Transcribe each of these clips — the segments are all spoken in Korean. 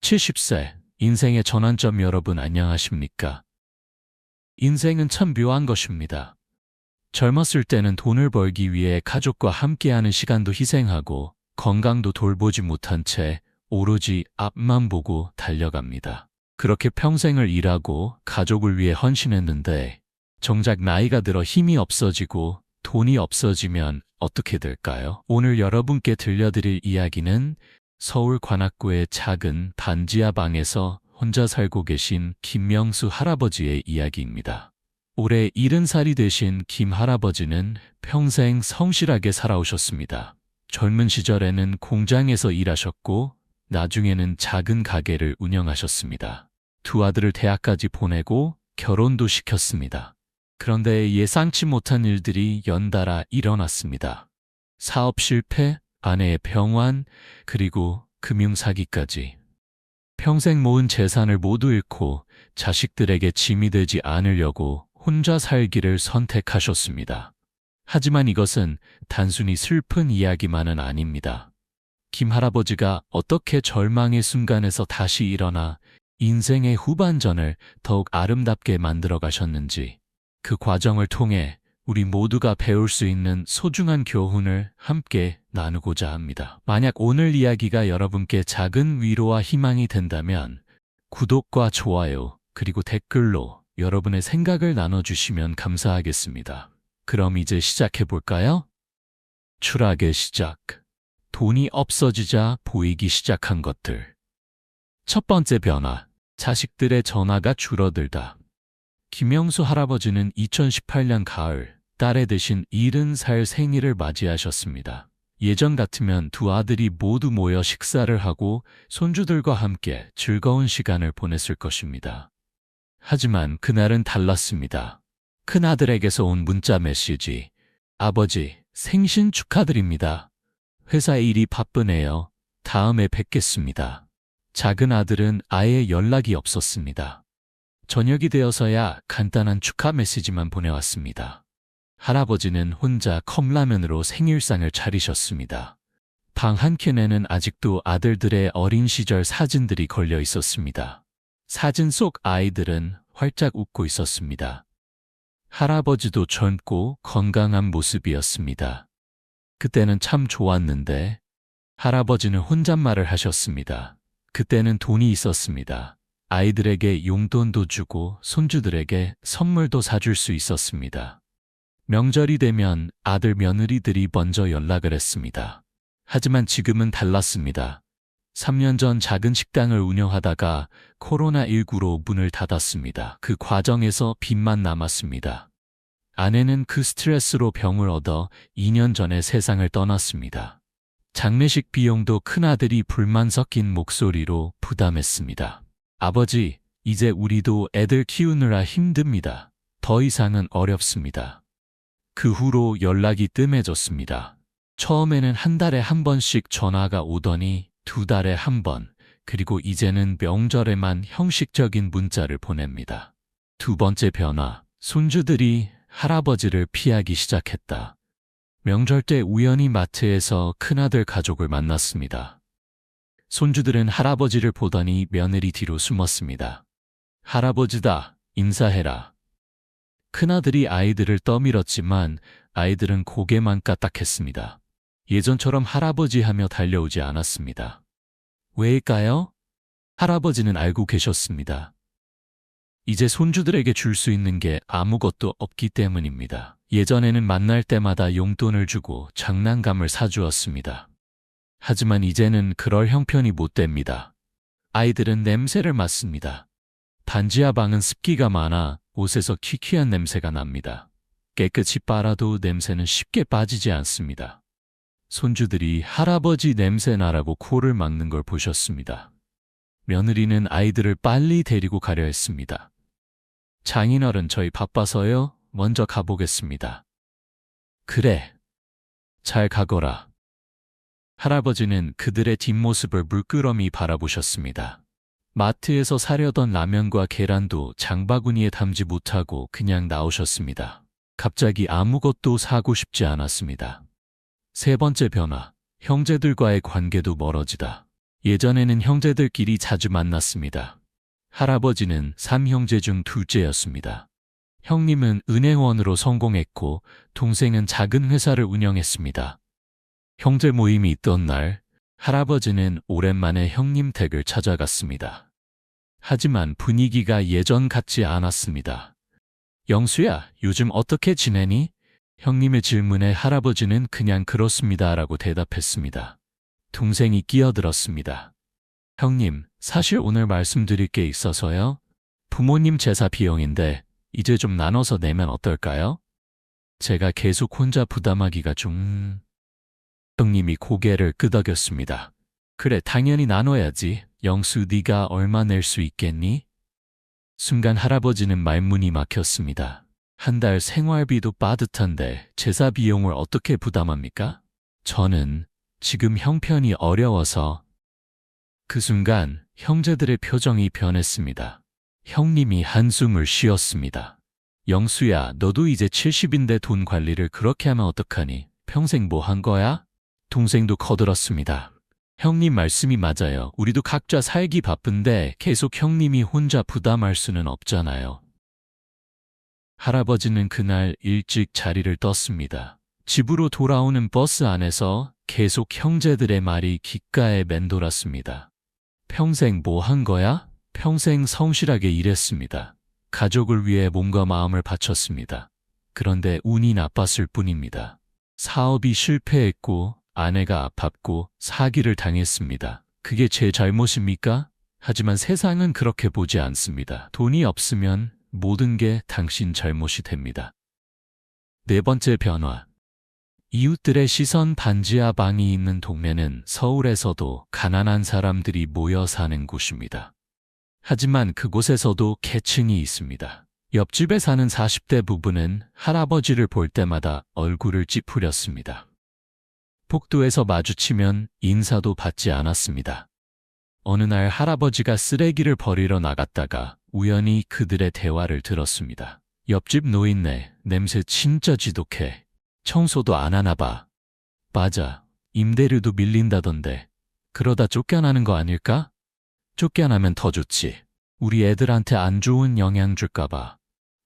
70세, 인생의 전환점. 여러분 안녕하십니까? 인생은 참 묘한 것입니다. 젊었을 때는 돈을 벌기 위해 가족과 함께하는 시간도 희생하고 건강도 돌보지 못한 채 오로지 앞만 보고 달려갑니다. 그렇게 평생을 일하고 가족을 위해 헌신했는데 정작 나이가 들어 힘이 없어지고 돈이 없어지면 어떻게 될까요? 오늘 여러분께 들려드릴 이야기는 서울 관악구의 작은 단지하 방에서 혼자 살고 계신 김명수 할아버지의 이야기입니다. 올해 70살이 되신 김 할아버지는 평생 성실하게 살아오셨습니다. 젊은 시절에는 공장에서 일하셨고 나중에는 작은 가게를 운영하셨습니다. 두 아들을 대학까지 보내고 결혼도 시켰습니다. 그런데 예상치 못한 일들이 연달아 일어났습니다. 사업 실패, 아내의 병환, 그리고 금융사기까지. 평생 모은 재산을 모두 잃고 자식들에게 짐이 되지 않으려고 혼자 살기를 선택하셨습니다. 하지만 이것은 단순히 슬픈 이야기만은 아닙니다. 김 할아버지가 어떻게 절망의 순간에서 다시 일어나 인생의 후반전을 더욱 아름답게 만들어 가셨는지, 그 과정을 통해 우리 모두가 배울 수 있는 소중한 교훈을 함께 나누고자 합니다. 만약 오늘 이야기가 여러분께 작은 위로와 희망이 된다면 구독과 좋아요 그리고 댓글로 여러분의 생각을 나눠주시면 감사하겠습니다. 그럼 이제 시작해볼까요? 추락의 시작. 돈이 없어지자 보이기 시작한 것들. 첫 번째 변화. 자식들의 전화가 줄어들다. 김명수 할아버지는 2018년 가을 딸의 대신 70살 생일을 맞이하셨습니다. 예전 같으면 두 아들이 모두 모여 식사를 하고 손주들과 함께 즐거운 시간을 보냈을 것입니다. 하지만 그날은 달랐습니다. 큰아들에게서 온 문자 메시지. 아버지, 생신 축하드립니다. 회사 일이 바쁘네요. 다음에 뵙겠습니다. 작은 아들은 아예 연락이 없었습니다. 저녁이 되어서야 간단한 축하 메시지만 보내왔습니다. 할아버지는 혼자 컵라면으로 생일상을 차리셨습니다. 방 한켠에는 아직도 아들들의 어린 시절 사진들이 걸려 있었습니다. 사진 속 아이들은 활짝 웃고 있었습니다. 할아버지도 젊고 건강한 모습이었습니다. 그때는 참 좋았는데 할아버지는 혼잣말을 하셨습니다. 그때는 돈이 있었습니다. 아이들에게 용돈도 주고 손주들에게 선물도 사줄 수 있었습니다. 명절이 되면 아들 며느리들이 먼저 연락을 했습니다. 하지만 지금은 달랐습니다. 3년 전 작은 식당을 운영하다가 코로나19로 문을 닫았습니다. 그 과정에서 빚만 남았습니다. 아내는 그 스트레스로 병을 얻어 2년 전에 세상을 떠났습니다. 장례식 비용도 큰아들이 불만 섞인 목소리로 부담했습니다. 아버지, 이제 우리도 애들 키우느라 힘듭니다. 더 이상은 어렵습니다. 그 후로 연락이 뜸해졌습니다. 처음에는 한 달에 한 번씩 전화가 오더니 두 달에 한 번, 그리고 이제는 명절에만 형식적인 문자를 보냅니다. 두 번째 변화, 손주들이 할아버지를 피하기 시작했다. 명절 때 우연히 마트에서 큰아들 가족을 만났습니다. 손주들은 할아버지를 보더니 며느리 뒤로 숨었습니다. 할아버지다, 인사해라. 큰아들이 아이들을 떠밀었지만 아이들은 고개만 까딱했습니다. 예전처럼 할아버지 하며 달려오지 않았습니다. 왜일까요? 할아버지는 알고 계셨습니다. 이제 손주들에게 줄 수 있는 게 아무것도 없기 때문입니다. 예전에는 만날 때마다 용돈을 주고 장난감을 사주었습니다. 하지만 이제는 그럴 형편이 못 됩니다. 아이들은 냄새를 맡습니다. 단지하 방은 습기가 많아 옷에서 키키한 냄새가 납니다. 깨끗이 빨아도 냄새는 쉽게 빠지지 않습니다. 손주들이 할아버지 냄새 나라고 코를 막는 걸 보셨습니다. 며느리는 아이들을 빨리 데리고 가려 했습니다. 장인어른, 저희 바빠서요. 먼저 가보겠습니다. 그래, 잘 가거라. 할아버지는 그들의 뒷모습을 물끄러미 바라보셨습니다. 마트에서 사려던 라면과 계란도 장바구니에 담지 못하고 그냥 나오셨습니다. 갑자기 아무것도 사고 싶지 않았습니다. 세 번째 변화, 형제들과의 관계도 멀어지다. 예전에는 형제들끼리 자주 만났습니다. 할아버지는 3형제 중 둘째였습니다. 형님은 은행원으로 성공했고 동생은 작은 회사를 운영했습니다. 형제 모임이 있던 날 할아버지는 오랜만에 형님 댁을 찾아갔습니다. 하지만 분위기가 예전 같지 않았습니다. 영수야, 요즘 어떻게 지내니? 형님의 질문에 할아버지는 그냥 그렇습니다라고 대답했습니다. 동생이 끼어들었습니다. 형님, 사실 오늘 말씀드릴 게 있어서요. 부모님 제사 비용인데 이제 좀 나눠서 내면 어떨까요? 제가 계속 혼자 부담하기가 좀... 형님이 고개를 끄덕였습니다. 그래, 당연히 나눠야지. 영수, 네가 얼마 낼 수 있겠니? 순간 할아버지는 말문이 막혔습니다. 한 달 생활비도 빠듯한데 제사 비용을 어떻게 부담합니까? 저는 지금 형편이 어려워서. 그 순간 형제들의 표정이 변했습니다. 형님이 한숨을 쉬었습니다. 영수야, 너도 이제 70인데 돈 관리를 그렇게 하면 어떡하니? 평생 뭐 한 거야? 동생도 거들었습니다. 형님 말씀이 맞아요. 우리도 각자 살기 바쁜데 계속 형님이 혼자 부담할 수는 없잖아요. 할아버지는 그날 일찍 자리를 떴습니다. 집으로 돌아오는 버스 안에서 계속 형제들의 말이 귓가에 맴돌았습니다. 평생 뭐 한 거야? 평생 성실하게 일했습니다. 가족을 위해 몸과 마음을 바쳤습니다. 그런데 운이 나빴을 뿐입니다. 사업이 실패했고 아내가 아팠고 사기를 당했습니다. 그게 제 잘못입니까? 하지만 세상은 그렇게 보지 않습니다. 돈이 없으면 모든 게 당신 잘못이 됩니다. 네 번째 변화. 이웃들의 시선 반지하 방이 있는 동네는 서울에서도 가난한 사람들이 모여 사는 곳입니다. 하지만 그곳에서도 계층이 있습니다. 옆집에 사는 40대 부부는 할아버지를 볼 때마다 얼굴을 찌푸렸습니다. 복도에서 마주치면 인사도 받지 않았습니다. 어느 날 할아버지가 쓰레기를 버리러 나갔다가 우연히 그들의 대화를 들었습니다. 옆집 노인네, 냄새 진짜 지독해. 청소도 안 하나 봐. 맞아, 임대료도 밀린다던데. 그러다 쫓겨나는 거 아닐까? 쫓겨나면 더 좋지. 우리 애들한테 안 좋은 영향 줄까 봐.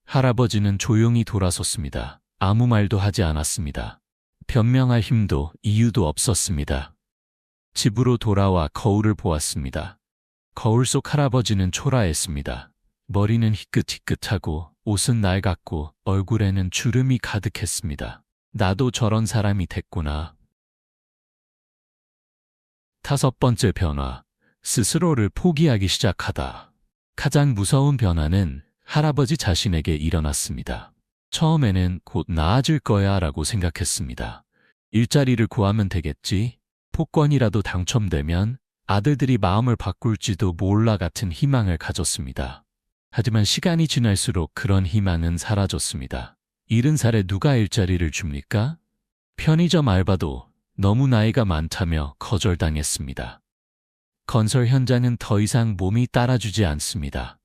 할아버지는 조용히 돌아섰습니다. 아무 말도 하지 않았습니다. 변명할 힘도 이유도 없었습니다. 집으로 돌아와 거울을 보았습니다. 거울 속 할아버지는 초라했습니다. 머리는 희끗희끗하고 옷은 낡았고 얼굴에는 주름이 가득했습니다. 나도 저런 사람이 됐구나. 다섯 번째 변화. 스스로를 포기하기 시작하다. 가장 무서운 변화는 할아버지 자신에게 일어났습니다. 처음에는 곧 나아질 거야 라고 생각했습니다. 일자리를 구하면 되겠지. 복권이라도 당첨되면 아들들이 마음을 바꿀지도 몰라 같은 희망을 가졌습니다. 하지만 시간이 지날수록 그런 희망은 사라졌습니다. 70살에 누가 일자리를 줍니까? 편의점 알바도 너무 나이가 많다며 거절당했습니다. 건설 현장은 더 이상 몸이 따라주지 않습니다.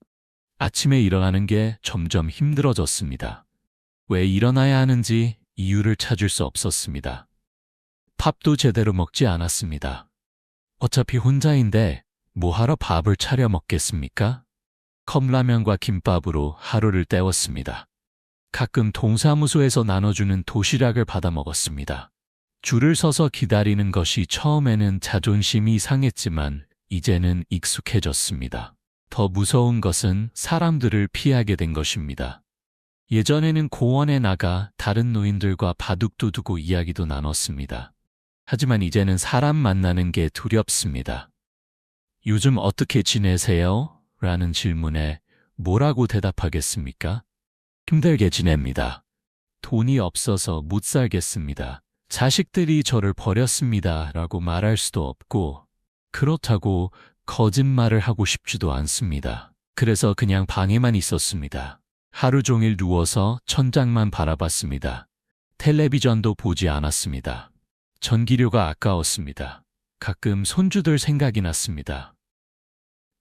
아침에 일어나는 게 점점 힘들어졌습니다. 왜 일어나야 하는지 이유를 찾을 수 없었습니다. 밥도 제대로 먹지 않았습니다. 어차피 혼자인데 뭐하러 밥을 차려 먹겠습니까? 컵라면과 김밥으로 하루를 때웠습니다. 가끔 동사무소에서 나눠주는 도시락을 받아 먹었습니다. 줄을 서서 기다리는 것이 처음에는 자존심이 상했지만 이제는 익숙해졌습니다. 더 무서운 것은 사람들을 피하게 된 것입니다. 예전에는 공원에 나가 다른 노인들과 바둑도 두고 이야기도 나눴습니다. 하지만 이제는 사람 만나는 게 두렵습니다. 요즘 어떻게 지내세요? 라는 질문에 뭐라고 대답하겠습니까? 힘들게 지냅니다. 돈이 없어서 못 살겠습니다. 자식들이 저를 버렸습니다. 라고 말할 수도 없고, 그렇다고 거짓말을 하고 싶지도 않습니다. 그래서 그냥 방에만 있었습니다. 하루 종일 누워서 천장만 바라봤습니다. 텔레비전도 보지 않았습니다. 전기료가 아까웠습니다. 가끔 손주들 생각이 났습니다.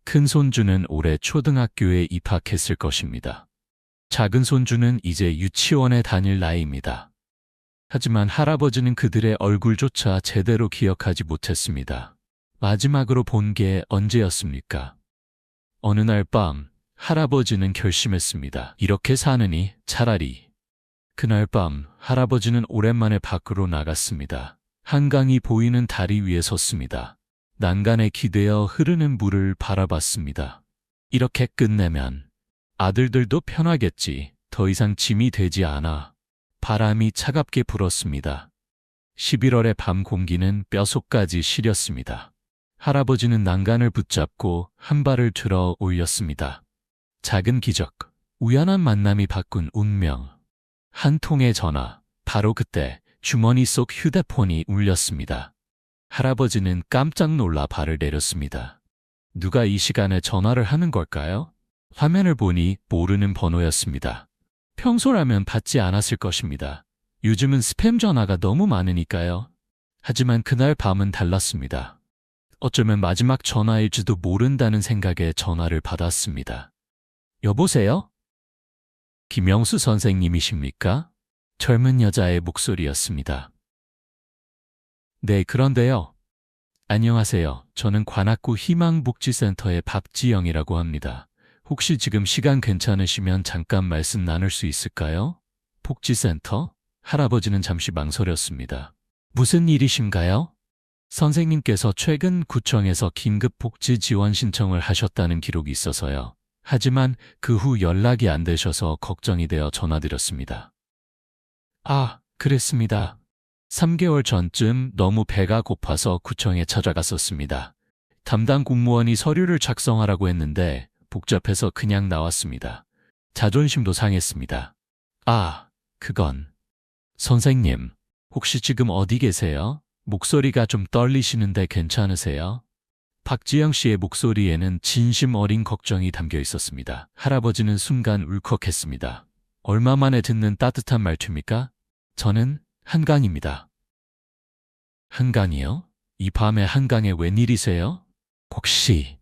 큰 손주는 올해 초등학교에 입학했을 것입니다. 작은 손주는 이제 유치원에 다닐 나이입니다. 하지만 할아버지는 그들의 얼굴조차 제대로 기억하지 못했습니다. 마지막으로 본 게 언제였습니까? 어느 날 밤 할아버지는 결심했습니다. 이렇게 사느니 차라리. 그날 밤 할아버지는 오랜만에 밖으로 나갔습니다. 한강이 보이는 다리 위에 섰습니다. 난간에 기대어 흐르는 물을 바라봤습니다. 이렇게 끝내면 아들들도 편하겠지. 더 이상 짐이 되지 않아. 바람이 차갑게 불었습니다. 11월의 밤 공기는 뼛속까지 시렸습니다. 할아버지는 난간을 붙잡고 한 발을 들어 올렸습니다. 작은 기적, 우연한 만남이 바꾼 운명. 한 통의 전화, 바로 그때 주머니 속 휴대폰이 울렸습니다. 할아버지는 깜짝 놀라 발을 내렸습니다. 누가 이 시간에 전화를 하는 걸까요? 화면을 보니 모르는 번호였습니다. 평소라면 받지 않았을 것입니다. 요즘은 스팸 전화가 너무 많으니까요. 하지만 그날 밤은 달랐습니다. 어쩌면 마지막 전화일지도 모른다는 생각에 전화를 받았습니다. 여보세요? 김영수 선생님이십니까? 젊은 여자의 목소리였습니다. 네, 그런데요. 안녕하세요. 저는 관악구 희망복지센터의 박지영이라고 합니다. 혹시 지금 시간 괜찮으시면 잠깐 말씀 나눌 수 있을까요? 복지센터? 할아버지는 잠시 망설였습니다. 무슨 일이신가요? 선생님께서 최근 구청에서 긴급 복지 지원 신청을 하셨다는 기록이 있어서요. 하지만 그 후 연락이 안 되셔서 걱정이 되어 전화드렸습니다. 아, 그랬습니다. 3개월 전쯤 너무 배가 고파서 구청에 찾아갔었습니다. 담당 공무원이 서류를 작성하라고 했는데 복잡해서 그냥 나왔습니다. 자존심도 상했습니다. 아, 그건. 선생님, 혹시 지금 어디 계세요? 목소리가 좀 떨리시는데 괜찮으세요? 박지영 씨의 목소리에는 진심 어린 걱정이 담겨 있었습니다. 할아버지는 순간 울컥했습니다. 얼마 만에 듣는 따뜻한 말투입니까? 저는 한강입니다. 한강이요? 이 밤에 한강에 웬일이세요? 혹시...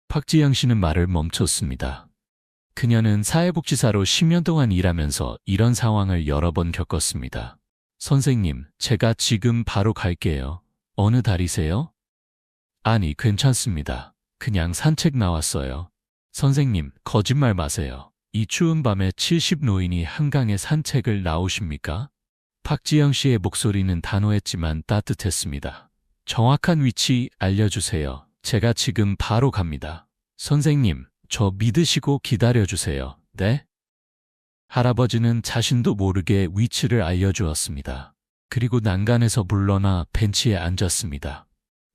박지영 씨는 말을 멈췄습니다. 그녀는 사회복지사로 10년 동안 일하면서 이런 상황을 여러 번 겪었습니다. 선생님, 제가 지금 바로 갈게요. 어느 달이세요? 아니, 괜찮습니다. 그냥 산책 나왔어요. 선생님, 거짓말 마세요. 이 추운 밤에 70 노인이 한강에 산책을 나오십니까? 박지영 씨의 목소리는 단호했지만 따뜻했습니다. 정확한 위치 알려주세요. 제가 지금 바로 갑니다. 선생님, 저 믿으시고 기다려주세요. 네? 할아버지는 자신도 모르게 위치를 알려주었습니다. 그리고 난간에서 물러나 벤치에 앉았습니다.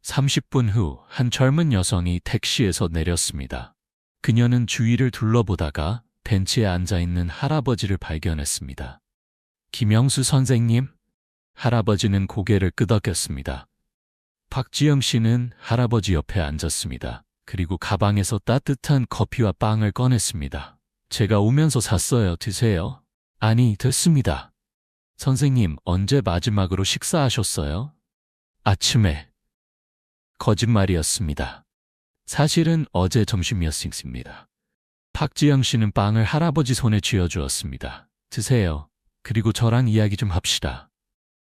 30분 후 한 젊은 여성이 택시에서 내렸습니다. 그녀는 주위를 둘러보다가 벤치에 앉아있는 할아버지를 발견했습니다. 김영수 선생님? 할아버지는 고개를 끄덕였습니다. 박지영 씨는 할아버지 옆에 앉았습니다. 그리고 가방에서 따뜻한 커피와 빵을 꺼냈습니다. 제가 오면서 샀어요. 드세요. 아니, 됐습니다. 선생님, 언제 마지막으로 식사하셨어요? 아침에. 거짓말이었습니다. 사실은 어제 점심이었습니다. 박지영 씨는 빵을 할아버지 손에 쥐어주었습니다. 드세요. 그리고 저랑 이야기 좀 합시다.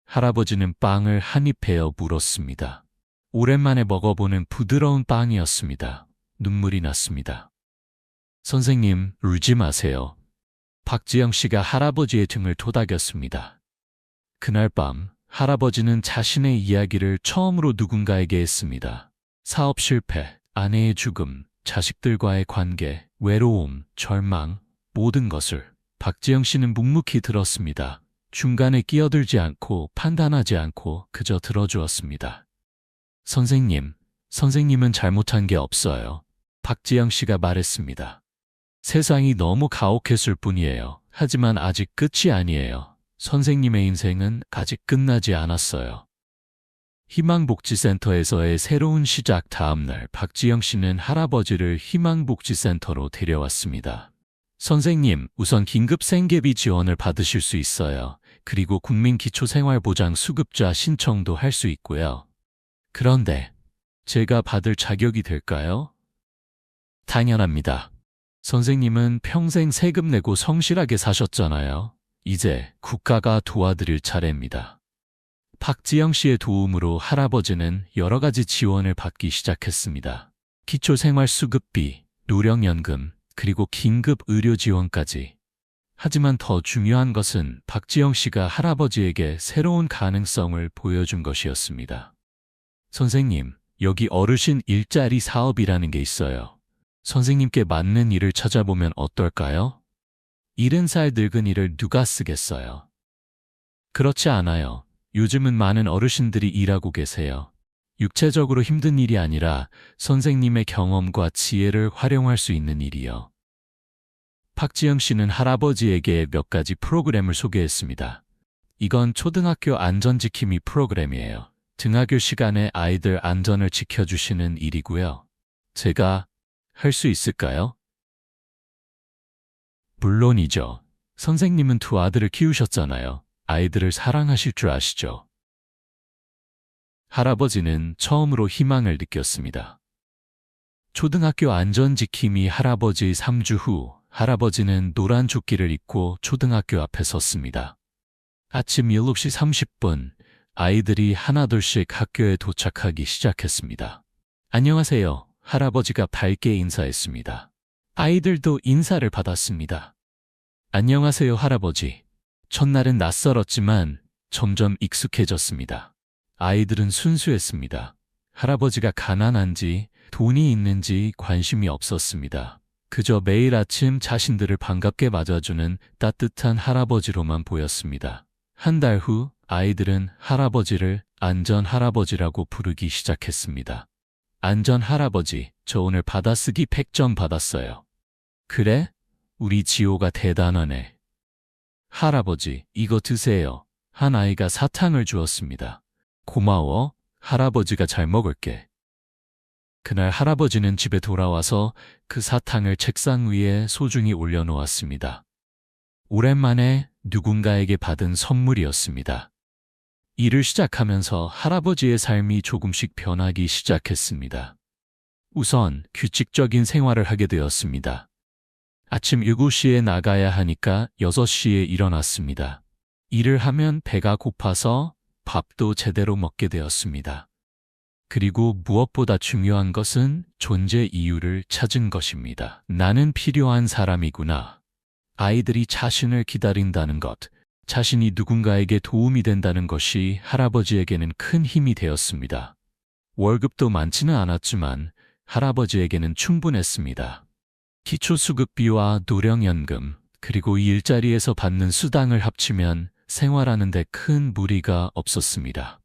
할아버지는 빵을 한 입 베어 물었습니다. 오랜만에 먹어보는 부드러운 빵이었습니다. 눈물이 났습니다. 선생님, 울지 마세요. 박지영 씨가 할아버지의 등을 토닥였습니다. 그날 밤 할아버지는 자신의 이야기를 처음으로 누군가에게 했습니다. 사업 실패, 아내의 죽음, 자식들과의 관계, 외로움, 절망, 모든 것을 박지영 씨는 묵묵히 들었습니다. 중간에 끼어들지 않고 판단하지 않고 그저 들어주었습니다. 선생님은 잘못한 게 없어요. 박지영 씨가 말했습니다. 세상이 너무 가혹했을 뿐이에요. 하지만 아직 끝이 아니에요. 선생님의 인생은 아직 끝나지 않았어요. 희망복지센터에서의 새로운 시작 다음날 박지영 씨는 할아버지를 희망복지센터로 데려왔습니다. 선생님, 우선 긴급 생계비 지원을 받으실 수 있어요. 그리고 국민기초생활보장 수급자 신청도 할 수 있고요. 그런데 제가 받을 자격이 될까요? 당연합니다. 선생님은 평생 세금 내고 성실하게 사셨잖아요. 이제 국가가 도와드릴 차례입니다. 박지영 씨의 도움으로 할아버지는 여러 가지 지원을 받기 시작했습니다. 기초생활수급비, 노령연금, 그리고 긴급 의료 지원까지. 하지만 더 중요한 것은 박지영 씨가 할아버지에게 새로운 가능성을 보여준 것이었습니다. 선생님, 여기 어르신 일자리 사업이라는 게 있어요. 선생님께 맞는 일을 찾아보면 어떨까요? 70살 늙은 이를 누가 쓰겠어요? 그렇지 않아요. 요즘은 많은 어르신들이 일하고 계세요. 육체적으로 힘든 일이 아니라 선생님의 경험과 지혜를 활용할 수 있는 일이요. 박지영 씨는 할아버지에게 몇 가지 프로그램을 소개했습니다. 이건 초등학교 안전지킴이 프로그램이에요. 등하교 시간에 아이들 안전을 지켜주시는 일이고요. 제가 할 수 있을까요? 물론이죠. 선생님은 두 아들을 키우셨잖아요. 아이들을 사랑하실 줄 아시죠? 할아버지는 처음으로 희망을 느꼈습니다. 초등학교 안전지킴이 할아버지 3주 후 할아버지는 노란 조끼를 입고 초등학교 앞에 섰습니다. 아침 7시 30분 아이들이 하나둘씩 학교에 도착하기 시작했습니다. 안녕하세요. 할아버지가 밝게 인사했습니다. 아이들도 인사를 받았습니다. 안녕하세요, 할아버지. 첫날은 낯설었지만 점점 익숙해졌습니다. 아이들은 순수했습니다. 할아버지가 가난한지 돈이 있는지 관심이 없었습니다. 그저 매일 아침 자신들을 반갑게 맞아주는 따뜻한 할아버지로만 보였습니다. 한 달 후 아이들은 할아버지를 안전 할아버지라고 부르기 시작했습니다. 안전 할아버지, 저 오늘 받아쓰기 100점 받았어요. 그래? 우리 지호가 대단하네. 할아버지, 이거 드세요. 한 아이가 사탕을 주었습니다. 고마워. 할아버지가 잘 먹을게. 그날 할아버지는 집에 돌아와서 그 사탕을 책상 위에 소중히 올려놓았습니다. 오랜만에 누군가에게 받은 선물이었습니다. 일을 시작하면서 할아버지의 삶이 조금씩 변하기 시작했습니다. 우선 규칙적인 생활을 하게 되었습니다. 아침 7시에 나가야 하니까 6시에 일어났습니다. 일을 하면 배가 고파서 밥도 제대로 먹게 되었습니다. 그리고 무엇보다 중요한 것은 존재 이유를 찾은 것입니다. 나는 필요한 사람이구나. 아이들이 자신을 기다린다는 것, 자신이 누군가에게 도움이 된다는 것이 할아버지에게는 큰 힘이 되었습니다. 월급도 많지는 않았지만 할아버지에게는 충분했습니다. 기초수급비와 노령연금, 그리고 일자리에서 받는 수당을 합치면 생활하는 데 큰 무리가 없었습니다.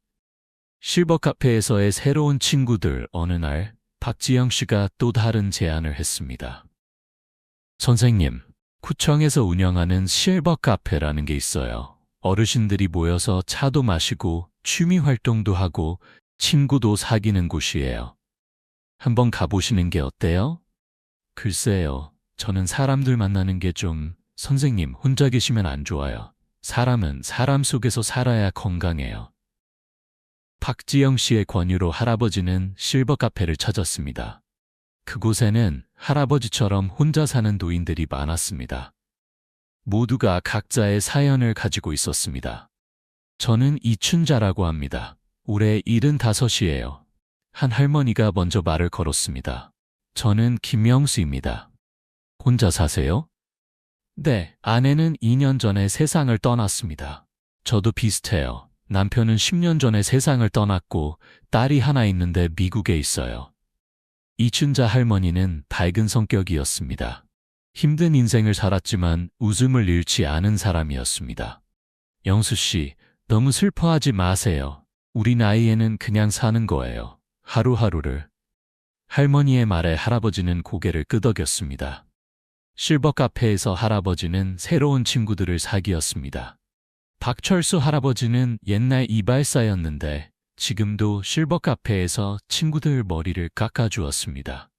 실버 카페에서의 새로운 친구들. 어느 날 박지영 씨가 또 다른 제안을 했습니다. 선생님, 구청에서 운영하는 실버 카페라는 게 있어요. 어르신들이 모여서 차도 마시고 취미 활동도 하고 친구도 사귀는 곳이에요. 한번 가보시는 게 어때요? 글쎄요, 저는 사람들 만나는 게 좀... 선생님, 혼자 계시면 안 좋아요. 사람은 사람 속에서 살아야 건강해요. 박지영 씨의 권유로 할아버지는 실버 카페를 찾았습니다. 그곳에는 할아버지처럼 혼자 사는 노인들이 많았습니다. 모두가 각자의 사연을 가지고 있었습니다. 저는 이춘자라고 합니다. 올해 75이에요. 한 할머니가 먼저 말을 걸었습니다. 저는 김명수입니다. 혼자 사세요? 네, 아내는 2년 전에 세상을 떠났습니다. 저도 비슷해요. 남편은 10년 전에 세상을 떠났고 딸이 하나 있는데 미국에 있어요. 이춘자 할머니는 밝은 성격이었습니다. 힘든 인생을 살았지만 웃음을 잃지 않은 사람이었습니다. 영수 씨, 너무 슬퍼하지 마세요. 우리 나이에는 그냥 사는 거예요. 하루하루를. 할머니의 말에 할아버지는 고개를 끄덕였습니다. 실버 카페에서 할아버지는 새로운 친구들을 사귀었습니다. 박철수 할아버지는 옛날 이발사였는데 지금도 실버 카페에서 친구들 머리를 깎아주었습니다.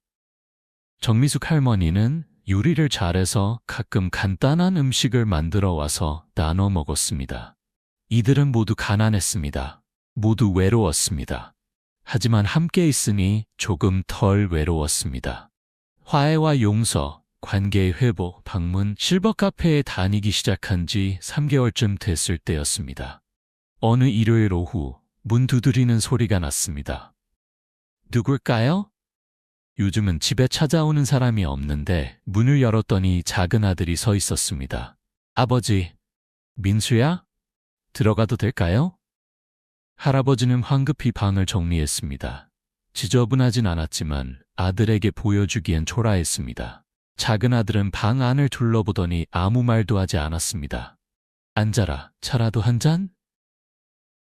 정미숙 할머니는 요리를 잘해서 가끔 간단한 음식을 만들어 와서 나눠 먹었습니다. 이들은 모두 가난했습니다. 모두 외로웠습니다. 하지만 함께 있으니 조금 덜 외로웠습니다. 화해와 용서, 관계의 회복, 방문, 실버 카페에 다니기 시작한 지 3개월쯤 됐을 때였습니다. 어느 일요일 오후 문 두드리는 소리가 났습니다. 누굴까요? 요즘은 집에 찾아오는 사람이 없는데 문을 열었더니 작은 아들이 서 있었습니다. 아버지, 민수야? 들어가도 될까요? 할아버지는 황급히 방을 정리했습니다. 지저분하진 않았지만 아들에게 보여주기엔 초라했습니다. 작은 아들은 방 안을 둘러보더니 아무 말도 하지 않았습니다. 앉아라, 차라도 한 잔?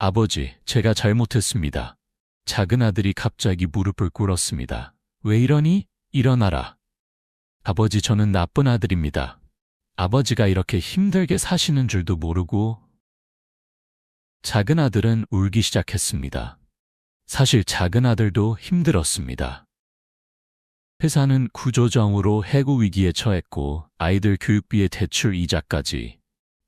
아버지, 제가 잘못했습니다. 작은 아들이 갑자기 무릎을 꿇었습니다. 왜 이러니? 일어나라. 아버지, 저는 나쁜 아들입니다. 아버지가 이렇게 힘들게 사시는 줄도 모르고. 작은 아들은 울기 시작했습니다. 사실 작은 아들도 힘들었습니다. 회사는 구조조정으로 해고 위기에 처했고 아이들 교육비에 대출 이자까지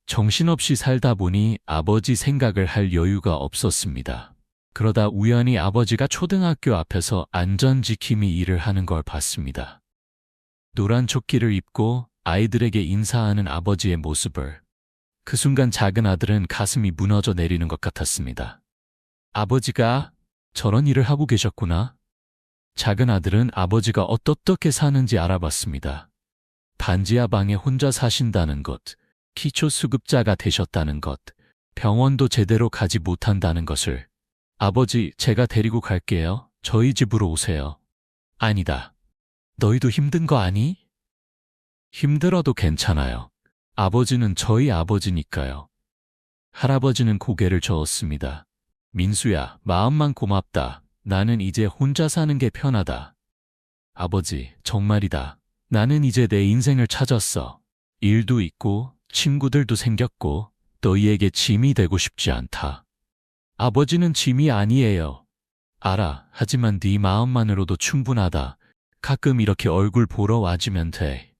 정신없이 살다 보니 아버지 생각을 할 여유가 없었습니다. 그러다 우연히 아버지가 초등학교 앞에서 안전지킴이 일을 하는 걸 봤습니다. 노란 조끼를 입고 아이들에게 인사하는 아버지의 모습을 그 순간 작은 아들은 가슴이 무너져 내리는 것 같았습니다. 아버지가 저런 일을 하고 계셨구나. 작은 아들은 아버지가 어떻게 사는지 알아봤습니다. 반지하 방에 혼자 사신다는 것, 기초수급자가 되셨다는 것, 병원도 제대로 가지 못한다는 것을. 아버지, 제가 데리고 갈게요. 저희 집으로 오세요. 아니다. 너희도 힘든 거 아니? 힘들어도 괜찮아요. 아버지는 저희 아버지니까요. 할아버지는 고개를 저었습니다. 민수야, 마음만 고맙다. 나는 이제 혼자 사는 게 편하다. 아버지, 정말이다. 나는 이제 내 인생을 찾았어. 일도 있고 친구들도 생겼고 너희에게 짐이 되고 싶지 않다. 아버지는 짐이 아니에요. 알아. 하지만 네 마음만으로도 충분하다. 가끔 이렇게 얼굴 보러 와주면 돼.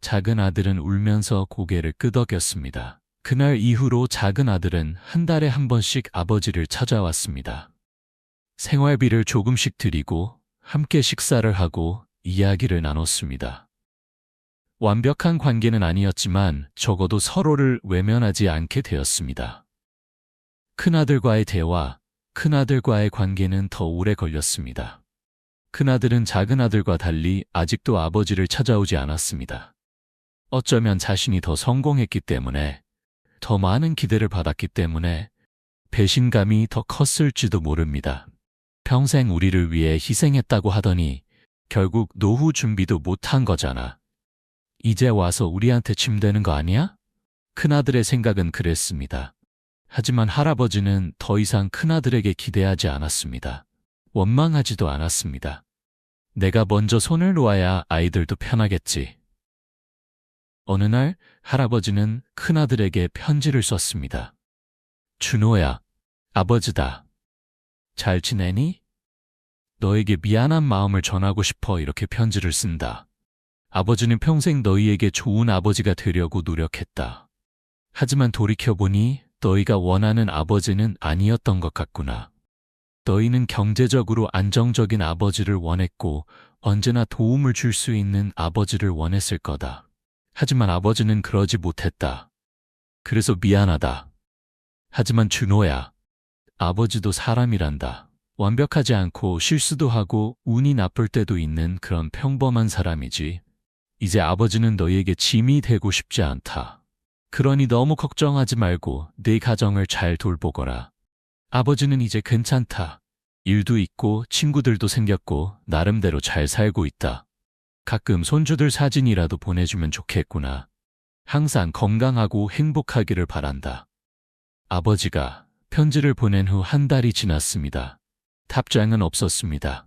작은 아들은 울면서 고개를 끄덕였습니다. 그날 이후로 작은 아들은 한 달에 한 번씩 아버지를 찾아왔습니다. 생활비를 조금씩 드리고 함께 식사를 하고 이야기를 나눴습니다. 완벽한 관계는 아니었지만 적어도 서로를 외면하지 않게 되었습니다. 큰아들과의 대화, 큰아들과의 관계는 더 오래 걸렸습니다. 큰아들은 작은아들과 달리 아직도 아버지를 찾아오지 않았습니다. 어쩌면 자신이 더 성공했기 때문에, 더 많은 기대를 받았기 때문에 배신감이 더 컸을지도 모릅니다. 평생 우리를 위해 희생했다고 하더니 결국 노후 준비도 못한 거잖아. 이제 와서 우리한테 침대는 거 아니야? 큰아들의 생각은 그랬습니다. 하지만 할아버지는 더 이상 큰아들에게 기대하지 않았습니다. 원망하지도 않았습니다. 내가 먼저 손을 놓아야 아이들도 편하겠지. 어느 날 할아버지는 큰아들에게 편지를 썼습니다. 준호야, 아버지다. 잘 지내니? 너에게 미안한 마음을 전하고 싶어 이렇게 편지를 쓴다. 아버지는 평생 너희에게 좋은 아버지가 되려고 노력했다. 하지만 돌이켜보니 너희가 원하는 아버지는 아니었던 것 같구나. 너희는 경제적으로 안정적인 아버지를 원했고 언제나 도움을 줄 수 있는 아버지를 원했을 거다. 하지만 아버지는 그러지 못했다. 그래서 미안하다. 하지만 준호야, 아버지도 사람이란다. 완벽하지 않고 실수도 하고 운이 나쁠 때도 있는 그런 평범한 사람이지. 이제 아버지는 너희에게 짐이 되고 싶지 않다. 그러니 너무 걱정하지 말고 네 가정을 잘 돌보거라. 아버지는 이제 괜찮다. 일도 있고 친구들도 생겼고 나름대로 잘 살고 있다. 가끔 손주들 사진이라도 보내주면 좋겠구나. 항상 건강하고 행복하기를 바란다. 아버지가 편지를 보낸 후 한 달이 지났습니다. 답장은 없었습니다.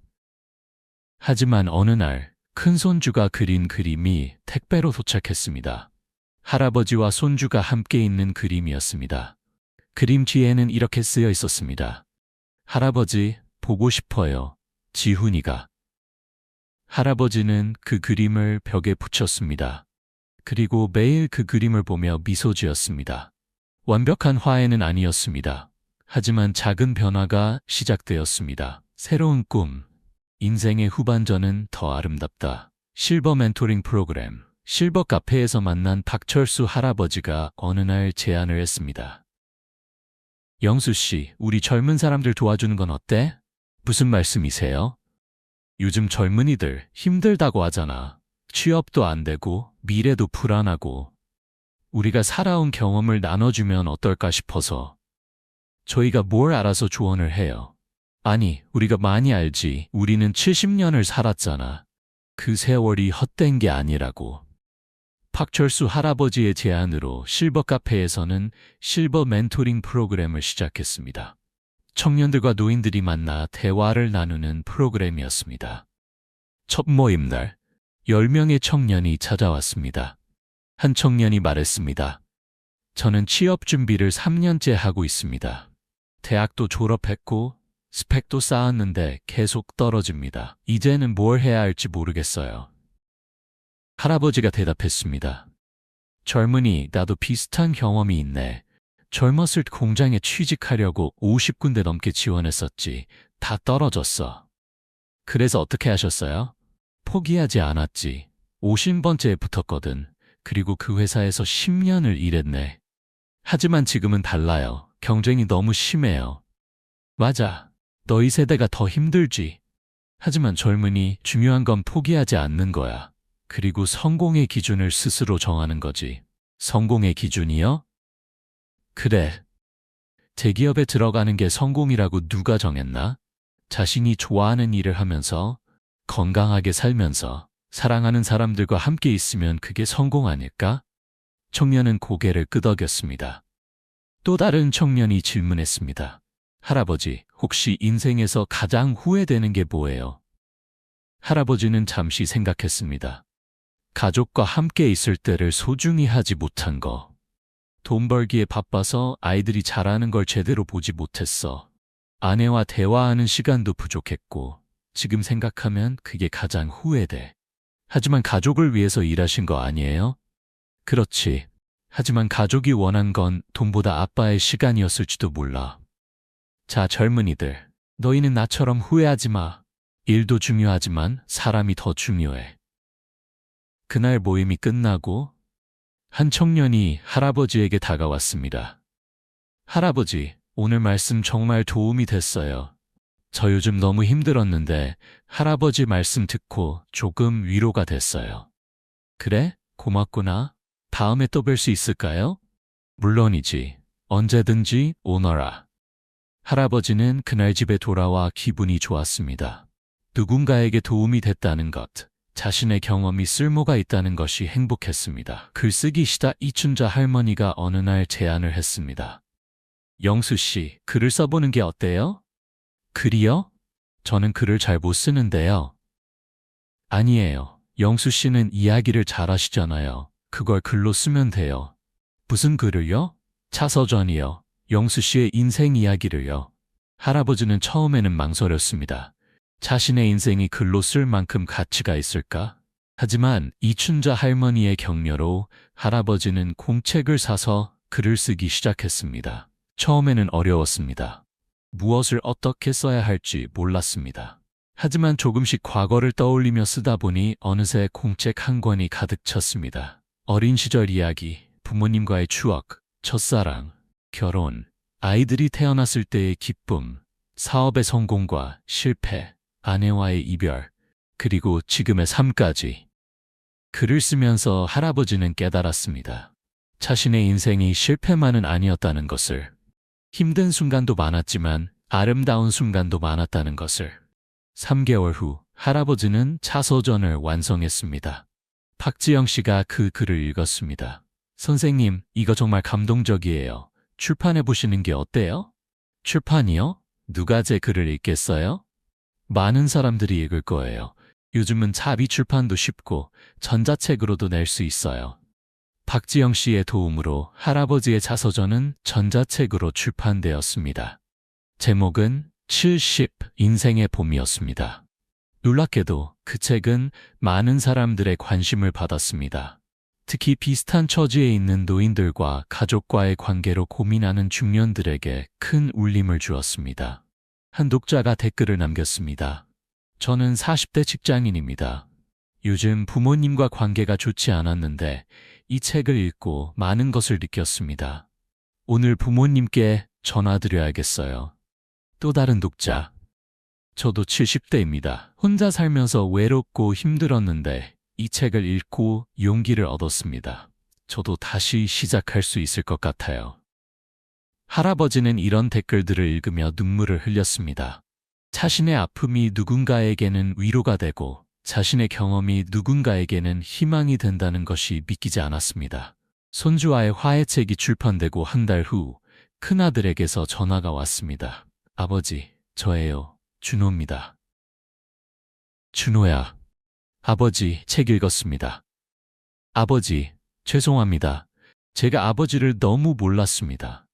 하지만 어느 날 큰손주가 그린 그림이 택배로 도착했습니다. 할아버지와 손주가 함께 있는 그림이었습니다. 그림 뒤에는 이렇게 쓰여 있었습니다. 할아버지, 보고 싶어요. 지훈이가. 할아버지는 그 그림을 벽에 붙였습니다. 그리고 매일 그 그림을 보며 미소 지었습니다. 완벽한 화해는 아니었습니다. 하지만 작은 변화가 시작되었습니다. 새로운 꿈, 인생의 후반전은 더 아름답다. 실버 멘토링 프로그램, 실버 카페에서 만난 박철수 할아버지가 어느 날 제안을 했습니다. 영수 씨, 우리 젊은 사람들 도와주는 건 어때? 무슨 말씀이세요? 요즘 젊은이들 힘들다고 하잖아. 취업도 안 되고 미래도 불안하고. 우리가 살아온 경험을 나눠주면 어떨까 싶어서. 저희가 뭘 알아서 조언을 해요. 아니, 우리가 많이 알지. 우리는 70년을 살았잖아. 그 세월이 헛된 게 아니라고. 박철수 할아버지의 제안으로 실버 카페에서는 실버 멘토링 프로그램을 시작했습니다. 청년들과 노인들이 만나 대화를 나누는 프로그램이었습니다. 첫 모임 날, 10명의 청년이 찾아왔습니다. 한 청년이 말했습니다. 저는 취업 준비를 3년째 하고 있습니다. 대학도 졸업했고 스펙도 쌓았는데 계속 떨어집니다. 이제는 뭘 해야 할지 모르겠어요. 할아버지가 대답했습니다. 젊은이, 나도 비슷한 경험이 있네. 젊었을 때 공장에 취직하려고 50군데 넘게 지원했었지. 다 떨어졌어. 그래서 어떻게 하셨어요? 포기하지 않았지. 50번째에 붙었거든. 그리고 그 회사에서 10년을 일했네. 하지만 지금은 달라요. 경쟁이 너무 심해요. 맞아. 너희 세대가 더 힘들지. 하지만 젊은이, 중요한 건 포기하지 않는 거야. 그리고 성공의 기준을 스스로 정하는 거지. 성공의 기준이요? 그래. 대기업에 들어가는 게 성공이라고 누가 정했나? 자신이 좋아하는 일을 하면서, 건강하게 살면서, 사랑하는 사람들과 함께 있으면 그게 성공 아닐까? 청년은 고개를 끄덕였습니다. 또 다른 청년이 질문했습니다. 할아버지, 혹시 인생에서 가장 후회되는 게 뭐예요? 할아버지는 잠시 생각했습니다. 가족과 함께 있을 때를 소중히 하지 못한 거. 돈 벌기에 바빠서 아이들이 자라는 걸 제대로 보지 못했어. 아내와 대화하는 시간도 부족했고, 지금 생각하면 그게 가장 후회돼. 하지만 가족을 위해서 일하신 거 아니에요? 그렇지. 하지만 가족이 원한 건 돈보다 아빠의 시간이었을지도 몰라. 자, 젊은이들, 너희는 나처럼 후회하지 마. 일도 중요하지만 사람이 더 중요해. 그날 모임이 끝나고 한 청년이 할아버지에게 다가왔습니다. 할아버지, 오늘 말씀 정말 도움이 됐어요. 저 요즘 너무 힘들었는데 할아버지 말씀 듣고 조금 위로가 됐어요. 그래? 고맙구나. 다음에 또 뵐 수 있을까요? 물론이지. 언제든지 오너라. 할아버지는 그날 집에 돌아와 기분이 좋았습니다. 누군가에게 도움이 됐다는 것, 자신의 경험이 쓸모가 있다는 것이 행복했습니다. 글쓰기 시다 이춘자 할머니가 어느 날 제안을 했습니다. 영수 씨, 글을 써보는 게 어때요? 글이요? 저는 글을 잘 못 쓰는데요. 아니에요. 영수 씨는 이야기를 잘하시잖아요. 그걸 글로 쓰면 돼요. 무슨 글을요? 차서전이요. 영수 씨의 인생 이야기를요. 할아버지는 처음에는 망설였습니다. 자신의 인생이 글로 쓸 만큼 가치가 있을까? 하지만 이춘자 할머니의 격려로 할아버지는 공책을 사서 글을 쓰기 시작했습니다. 처음에는 어려웠습니다. 무엇을 어떻게 써야 할지 몰랐습니다. 하지만 조금씩 과거를 떠올리며 쓰다 보니 어느새 공책 한 권이 가득 찼습니다. 어린 시절 이야기, 부모님과의 추억, 첫사랑, 결혼, 아이들이 태어났을 때의 기쁨, 사업의 성공과 실패, 아내와의 이별, 그리고 지금의 삶까지. 글을 쓰면서 할아버지는 깨달았습니다. 자신의 인생이 실패만은 아니었다는 것을. 힘든 순간도 많았지만 아름다운 순간도 많았다는 것을. 3개월 후 할아버지는 차서전을 완성했습니다. 박지영 씨가 그 글을 읽었습니다. 선생님, 이거 정말 감동적이에요. 출판해 보시는 게 어때요? 출판이요? 누가 제 글을 읽겠어요? 많은 사람들이 읽을 거예요. 요즘은 자비 출판도 쉽고 전자책으로도 낼 수 있어요. 박지영 씨의 도움으로 할아버지의 자서전은 전자책으로 출판되었습니다. 제목은 70 인생의 봄이었습니다. 놀랍게도 그 책은 많은 사람들의 관심을 받았습니다. 특히 비슷한 처지에 있는 노인들과 가족과의 관계로 고민하는 중년들에게 큰 울림을 주었습니다. 한 독자가 댓글을 남겼습니다. 저는 40대 직장인입니다. 요즘 부모님과 관계가 좋지 않았는데 이 책을 읽고 많은 것을 느꼈습니다. 오늘 부모님께 전화드려야겠어요. 또 다른 독자. 저도 70대입니다. 혼자 살면서 외롭고 힘들었는데 이 책을 읽고 용기를 얻었습니다. 저도 다시 시작할 수 있을 것 같아요. 할아버지는 이런 댓글들을 읽으며 눈물을 흘렸습니다. 자신의 아픔이 누군가에게는 위로가 되고 자신의 경험이 누군가에게는 희망이 된다는 것이 믿기지 않았습니다. 손주와의 화해책이 출판되고 한 달 후 큰아들에게서 전화가 왔습니다. 아버지, 저예요. 준호입니다. 준호야. 아버지, 책 읽었습니다. 아버지, 죄송합니다. 제가 아버지를 너무 몰랐습니다.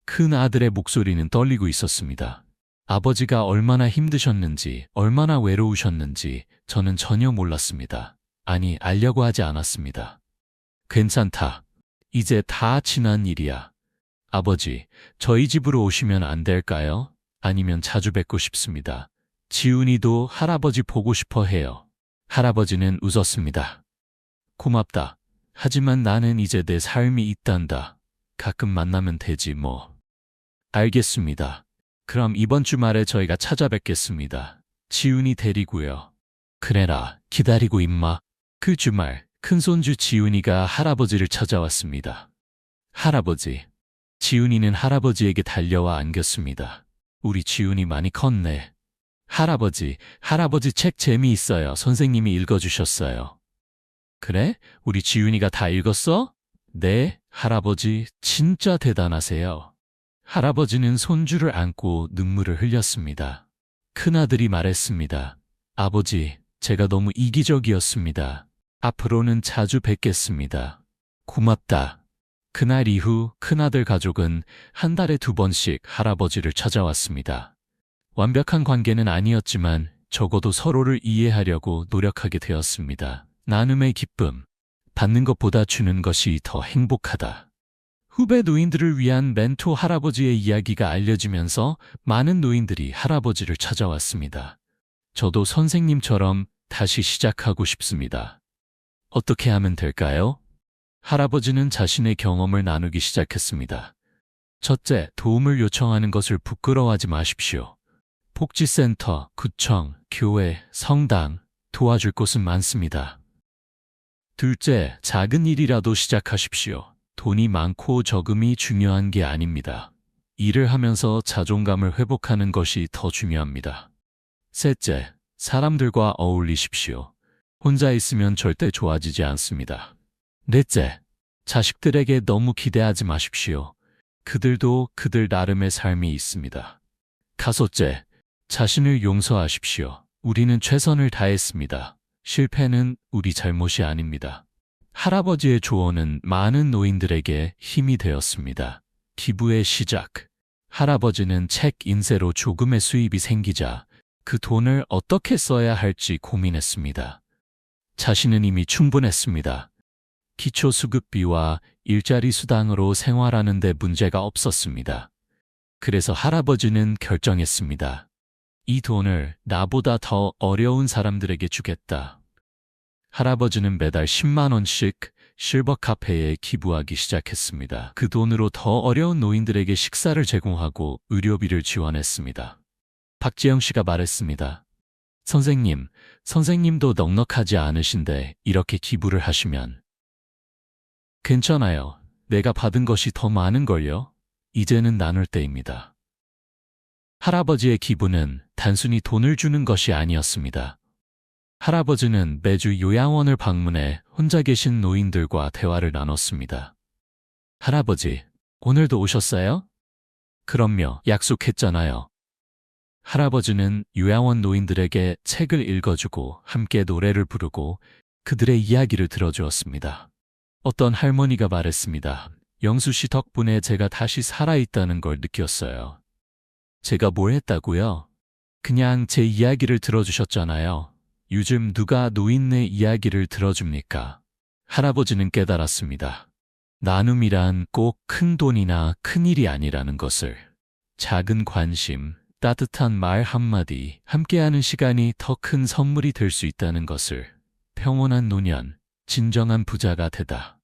큰 아들의 목소리는 떨리고 있었습니다. 아버지가 얼마나 힘드셨는지, 얼마나 외로우셨는지 저는 전혀 몰랐습니다. 아니, 알려고 하지 않았습니다. 괜찮다. 이제 다 지난 일이야. 아버지, 저희 집으로 오시면 안 될까요? 아니면 자주 뵙고 싶습니다. 지훈이도 할아버지 보고 싶어 해요. 할아버지는 웃었습니다. 고맙다. 하지만 나는 이제 내 삶이 있단다. 가끔 만나면 되지 뭐. 알겠습니다. 그럼 이번 주말에 저희가 찾아뵙겠습니다. 지훈이 데리고요. 그래라, 기다리고 임마. 그 주말 큰손주 지훈이가 할아버지를 찾아왔습니다. 할아버지. 지훈이는 할아버지에게 달려와 안겼습니다. 우리 지훈이 많이 컸네. 할아버지 책 재미있어요. 선생님이 읽어주셨어요. 그래? 우리 지훈이가 다 읽었어? 네, 할아버지 진짜 대단하세요. 할아버지는 손주를 안고 눈물을 흘렸습니다. 큰아들이 말했습니다. 아버지, 제가 너무 이기적이었습니다. 앞으로는 자주 뵙겠습니다. 고맙다. 그날 이후 큰아들 가족은 한 달에 2번씩 할아버지를 찾아왔습니다. 완벽한 관계는 아니었지만 적어도 서로를 이해하려고 노력하게 되었습니다. 나눔의 기쁨, 받는 것보다 주는 것이 더 행복하다. 후배 노인들을 위한 멘토 할아버지의 이야기가 알려지면서 많은 노인들이 할아버지를 찾아왔습니다. 저도 선생님처럼 다시 시작하고 싶습니다. 어떻게 하면 될까요? 할아버지는 자신의 경험을 나누기 시작했습니다. 첫째, 도움을 요청하는 것을 부끄러워하지 마십시오. 복지센터, 구청, 교회, 성당, 도와줄 곳은 많습니다. 둘째, 작은 일이라도 시작하십시오. 돈이 많고 적음이 중요한 게 아닙니다. 일을 하면서 자존감을 회복하는 것이 더 중요합니다. 셋째, 사람들과 어울리십시오. 혼자 있으면 절대 좋아지지 않습니다. 넷째, 자식들에게 너무 기대하지 마십시오. 그들도 그들 나름의 삶이 있습니다. 다섯째, 자신을 용서하십시오. 우리는 최선을 다했습니다. 실패는 우리 잘못이 아닙니다. 할아버지의 조언은 많은 노인들에게 힘이 되었습니다. 기부의 시작. 할아버지는 책 인쇄로 조금의 수입이 생기자 그 돈을 어떻게 써야 할지 고민했습니다. 자신은 이미 충분했습니다. 기초수급비와 일자리 수당으로 생활하는 데 문제가 없었습니다. 그래서 할아버지는 결정했습니다. 이 돈을 나보다 더 어려운 사람들에게 주겠다. 할아버지는 매달 10만 원씩 실버 카페에 기부하기 시작했습니다. 그 돈으로 더 어려운 노인들에게 식사를 제공하고 의료비를 지원했습니다. 박지영 씨가 말했습니다. 선생님도 넉넉하지 않으신데 이렇게 기부를 하시면 괜찮아요. 내가 받은 것이 더 많은걸요. 이제는 나눌 때입니다. 할아버지의 기부는 단순히 돈을 주는 것이 아니었습니다. 할아버지는 매주 요양원을 방문해 혼자 계신 노인들과 대화를 나눴습니다. 할아버지, 오늘도 오셨어요? 그럼요, 약속했잖아요. 할아버지는 요양원 노인들에게 책을 읽어주고 함께 노래를 부르고 그들의 이야기를 들어주었습니다. 어떤 할머니가 말했습니다. 영수 씨 덕분에 제가 다시 살아있다는 걸 느꼈어요. 제가 뭘 했다고요? 그냥 제 이야기를 들어주셨잖아요. 요즘 누가 노인네 이야기를 들어줍니까? 할아버지는 깨달았습니다. 나눔이란 꼭 큰 돈이나 큰 일이 아니라는 것을. 작은 관심, 따뜻한 말 한마디, 함께하는 시간이 더 큰 선물이 될 수 있다는 것을. 평온한 노년, 진정한 부자가 되다.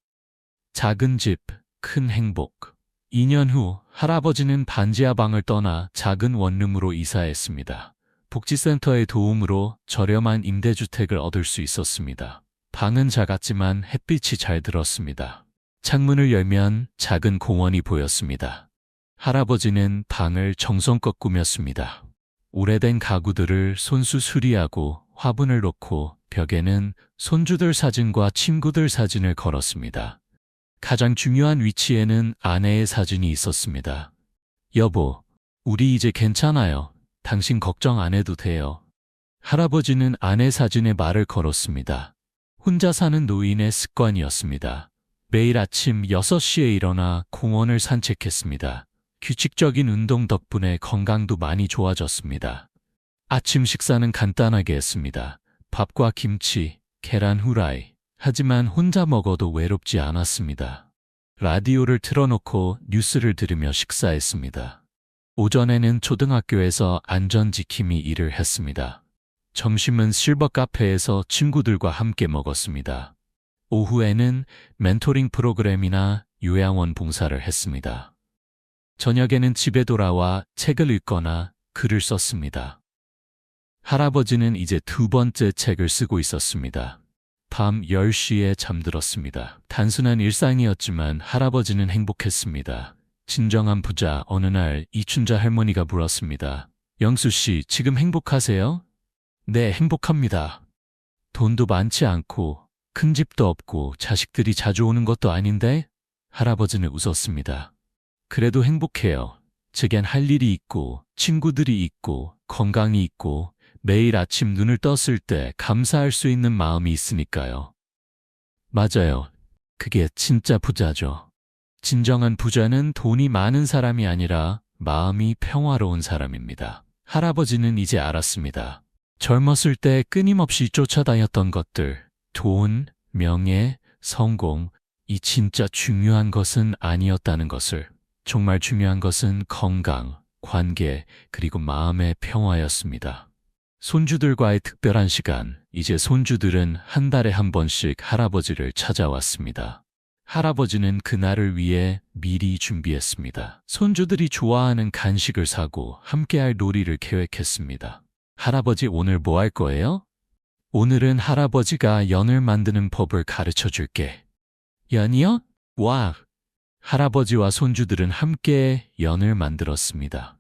작은 집, 큰 행복. 2년 후 할아버지는 반지하 방을 떠나 작은 원룸으로 이사했습니다. 복지센터의 도움으로 저렴한 임대주택을 얻을 수 있었습니다. 방은 작았지만 햇빛이 잘 들었습니다. 창문을 열면 작은 공원이 보였습니다. 할아버지는 방을 정성껏 꾸몄습니다. 오래된 가구들을 손수 수리하고 화분을 놓고 벽에는 손주들 사진과 친구들 사진을 걸었습니다. 가장 중요한 위치에는 아내의 사진이 있었습니다. 여보, 우리 이제 괜찮아요. 당신 걱정 안 해도 돼요. 할아버지는 아내 사진에 말을 걸었습니다. 혼자 사는 노인의 습관이었습니다. 매일 아침 6시에 일어나 공원을 산책했습니다. 규칙적인 운동 덕분에 건강도 많이 좋아졌습니다. 아침 식사는 간단하게 했습니다. 밥과 김치, 계란 후라이. 하지만 혼자 먹어도 외롭지 않았습니다. 라디오를 틀어놓고 뉴스를 들으며 식사했습니다. 오전에는 초등학교에서 안전지킴이 일을 했습니다. 점심은 실버 카페에서 친구들과 함께 먹었습니다. 오후에는 멘토링 프로그램이나 요양원 봉사를 했습니다. 저녁에는 집에 돌아와 책을 읽거나 글을 썼습니다. 할아버지는 이제 2번째 책을 쓰고 있었습니다. 밤 10시에 잠들었습니다. 단순한 일상이었지만 할아버지는 행복했습니다. 진정한 부자. 어느 날 이춘자 할머니가 물었습니다. 영수 씨, 지금 행복하세요? 네, 행복합니다. 돈도 많지 않고 큰 집도 없고 자식들이 자주 오는 것도 아닌데? 할아버지는 웃었습니다. 그래도 행복해요. 제겐 할 일이 있고 친구들이 있고 건강이 있고 매일 아침 눈을 떴을 때 감사할 수 있는 마음이 있으니까요. 맞아요. 그게 진짜 부자죠. 진정한 부자는 돈이 많은 사람이 아니라 마음이 평화로운 사람입니다. 할아버지는 이제 알았습니다. 젊었을 때 끊임없이 쫓아다녔던 것들, 돈, 명예, 성공, 이 진짜 중요한 것은 아니었다는 것을. 정말 중요한 것은 건강, 관계, 그리고 마음의 평화였습니다. 손주들과의 특별한 시간, 이제 손주들은 한 달에 한 번씩 할아버지를 찾아왔습니다. 할아버지는 그날을 위해 미리 준비했습니다. 손주들이 좋아하는 간식을 사고 함께할 놀이를 계획했습니다. 할아버지, 오늘 뭐 할 거예요? 오늘은 할아버지가 연을 만드는 법을 가르쳐 줄게. 연이요? 와! 할아버지와 손주들은 함께 연을 만들었습니다.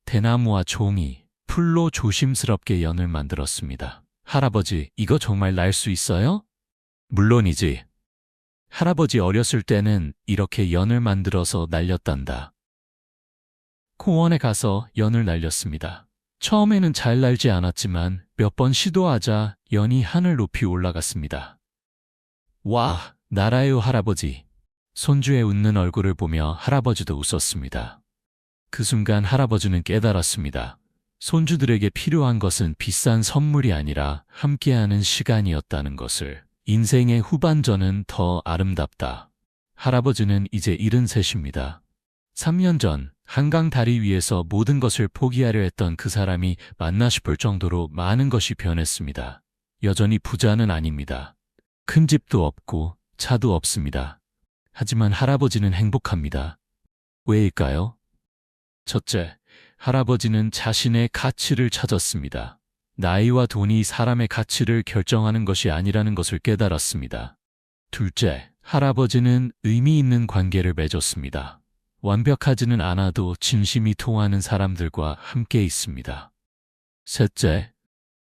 대나무와 종이, 풀로 조심스럽게 연을 만들었습니다. 할아버지, 이거 정말 날 수 있어요? 물론이지. 할아버지 어렸을 때는 이렇게 연을 만들어서 날렸단다. 공원에 가서 연을 날렸습니다. 처음에는 잘 날지 않았지만 몇 번 시도하자 연이 하늘 높이 올라갔습니다. 와, 날아요 할아버지. 손주의 웃는 얼굴을 보며 할아버지도 웃었습니다. 그 순간 할아버지는 깨달았습니다. 손주들에게 필요한 것은 비싼 선물이 아니라 함께하는 시간이었다는 것을. 인생의 후반전은 더 아름답다. 할아버지는 이제 73입니다. 3년 전 한강 다리 위에서 모든 것을 포기하려 했던 그 사람이 맞나 싶을 정도로 많은 것이 변했습니다. 여전히 부자는 아닙니다. 큰 집도 없고 차도 없습니다. 하지만 할아버지는 행복합니다. 왜일까요? 첫째, 할아버지는 자신의 가치를 찾았습니다. 나이와 돈이 사람의 가치를 결정하는 것이 아니라는 것을 깨달았습니다. 둘째, 할아버지는 의미 있는 관계를 맺었습니다. 완벽하지는 않아도 진심이 통하는 사람들과 함께 있습니다. 셋째,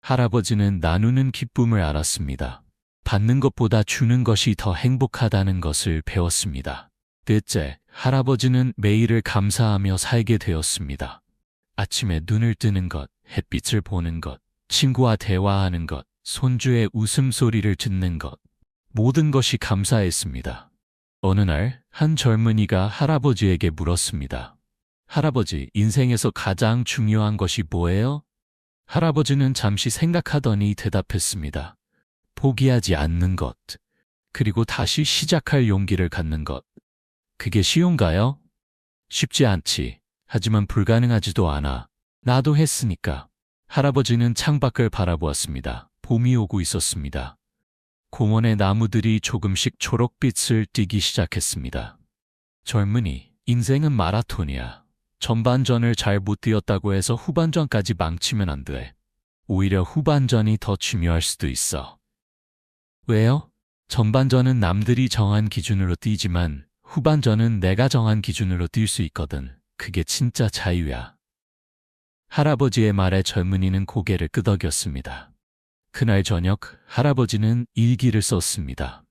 할아버지는 나누는 기쁨을 알았습니다. 받는 것보다 주는 것이 더 행복하다는 것을 배웠습니다. 넷째, 할아버지는 매일을 감사하며 살게 되었습니다. 아침에 눈을 뜨는 것, 햇빛을 보는 것, 친구와 대화하는 것, 손주의 웃음소리를 듣는 것, 모든 것이 감사했습니다. 어느 날 한 젊은이가 할아버지에게 물었습니다. 할아버지, 인생에서 가장 중요한 것이 뭐예요? 할아버지는 잠시 생각하더니 대답했습니다. 포기하지 않는 것, 그리고 다시 시작할 용기를 갖는 것. 그게 쉬운가요? 쉽지 않지. 하지만 불가능하지도 않아. 나도 했으니까. 할아버지는 창밖을 바라보았습니다. 봄이 오고 있었습니다. 공원의 나무들이 조금씩 초록빛을 띠기 시작했습니다. 젊은이, 인생은 마라톤이야. 전반전을 잘 못 뛰었다고 해서 후반전까지 망치면 안 돼. 오히려 후반전이 더 중요할 수도 있어. 왜요? 전반전은 남들이 정한 기준으로 뛰지만 후반전은 내가 정한 기준으로 뛸 수 있거든. 그게 진짜 자유야. 할아버지의 말에 젊은이는 고개를 끄덕였습니다. 그날 저녁 할아버지는 일기를 썼습니다.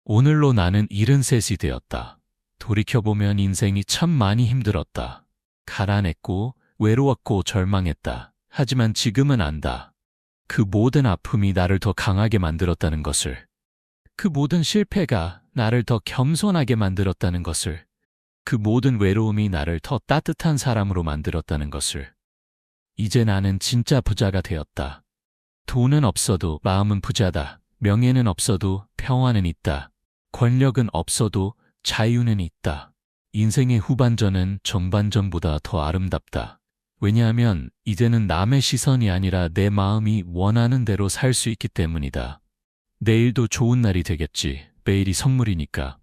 오늘로 나는 73이 되었다. 돌이켜보면 인생이 참 많이 힘들었다. 가난했고 외로웠고 절망했다. 하지만 지금은 안다. 그 모든 아픔이 나를 더 강하게 만들었다는 것을. 그 모든 실패가 나를 더 겸손하게 만들었다는 것을. 그 모든 외로움이 나를 더 따뜻한 사람으로 만들었다는 것을. 이제 나는 진짜 부자가 되었다. 돈은 없어도 마음은 부자다. 명예는 없어도 평화는 있다. 권력은 없어도 자유는 있다. 인생의 후반전은 전반전보다 더 아름답다. 왜냐하면 이제는 남의 시선이 아니라 내 마음이 원하는 대로 살 수 있기 때문이다. 내일도 좋은 날이 되겠지. 매일이 선물이니까.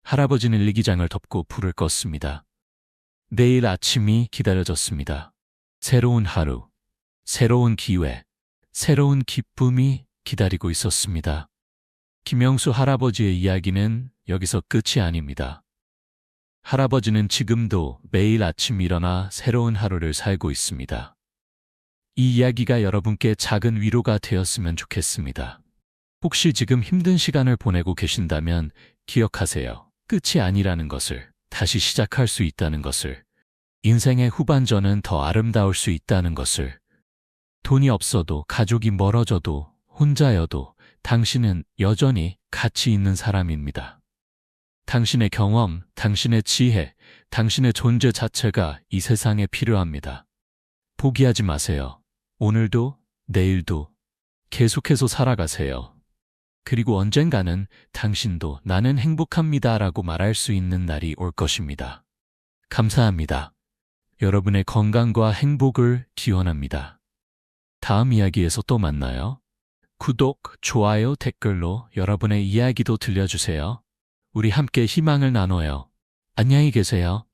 할아버지는 일기장을 덮고 불을 껐습니다. 내일 아침이 기다려졌습니다. 새로운 하루, 새로운 기회, 새로운 기쁨이 기다리고 있었습니다. 김영수 할아버지의 이야기는 여기서 끝이 아닙니다. 할아버지는 지금도 매일 아침 일어나 새로운 하루를 살고 있습니다. 이 이야기가 여러분께 작은 위로가 되었으면 좋겠습니다. 혹시 지금 힘든 시간을 보내고 계신다면 기억하세요. 끝이 아니라는 것을, 다시 시작할 수 있다는 것을, 인생의 후반전은 더 아름다울 수 있다는 것을. 돈이 없어도, 가족이 멀어져도, 혼자여도 당신은 여전히 가치 있는 사람입니다. 당신의 경험, 당신의 지혜, 당신의 존재 자체가 이 세상에 필요합니다. 포기하지 마세요. 오늘도, 내일도 계속해서 살아가세요. 그리고 언젠가는 당신도 나는 행복합니다라고 말할 수 있는 날이 올 것입니다. 감사합니다. 여러분의 건강과 행복을 기원합니다. 다음 이야기에서 또 만나요. 구독, 좋아요, 댓글로 여러분의 이야기도 들려주세요. 우리 함께 희망을 나눠요. 안녕히 계세요.